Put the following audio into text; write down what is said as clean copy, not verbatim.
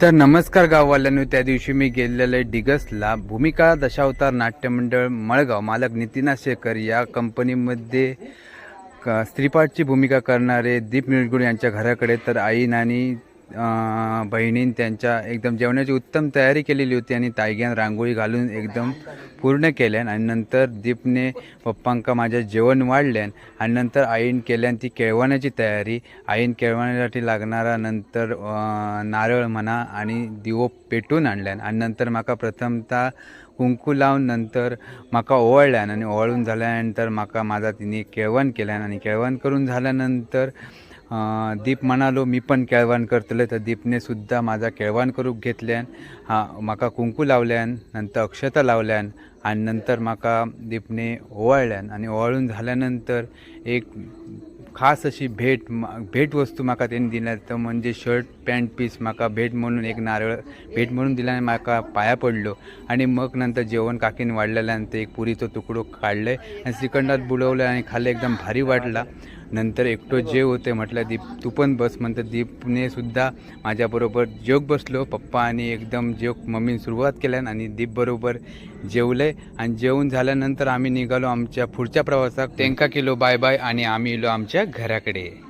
तर नमस्कार गाववाल्यांनो, त्या दिवशी मी गेलेले डिगसला भूमिका दशावतार नाट्यमंडळ मळगाव मालक नितीन शेखर या कंपनीमध्ये स्त्रीपाठची भूमिका करणारे दीप निळगुण यांच्या घराकडे तर आईन आणि बहिणीन त्यांच्या एकदम जेवणाची उत्तम तयारी केलेली होती आणि ताईग्यान रांगोळी घालून एकदम पूर्ण केल्यान आणि नंतर दीपने पप्पांका माझ्या जेवण वाढल्यान आणि नंतर आईन केल्यान ती केळवण्याची तयारी. आईन केळवण्यासाठी लागणारा नंतर नारळ म्हणा आणि दिवो पेटून आणल्यान आणि नंतर माका प्रथमतः कुंकू लावून नंतर माका ओवाळल्यान आणि ओवाळून झाल्यानंतर माका माझा तिने केळवण केल्यान आणि केळवण करून झाल्यानंतर दीप म्हणालो मी पण केळवण करतले, तर दीपने सुद्धा माझा केळवण करून घेतल्यान. माका कुंकू लावल्यान नंतर अक्षता लावल्यान आणि नंतर माका दीपने ओवाळल्यान आणि ओवाळून झाल्यानंतर एक खास अशी भेट वस्तू माका त्यांनी दिल्या, तर म्हणजे शर्ट पॅन्ट पीस माका भेट म्हणून एक नारळ भेट म्हणून दिल्याने माका पाया पडलो आणि मग नंतर जेवण काकीने वाढलेल्यानंतर एक पुरीचं तुकडो काढले आणि श्रीखंडात बुडवलं आणि खाल्लं. एकदम भारी वाटला. नंतर एकटो जेव होते म्हटलं दीप तू पण बस म्हणतं. दीपने सुद्धा माझ्याबरोबर जेवक बसलो. पप्पा आणि एकदम जेवक मम्मीने सुरुवात केल्यान आणि दीपबरोबर जेवले आणि जेवून झाल्यानंतर आम्ही निघालो आमच्या पुढच्या प्रवासात. त्यांका केलो बाय बाय आणि आम्ही इलो आमच्या घराकडे.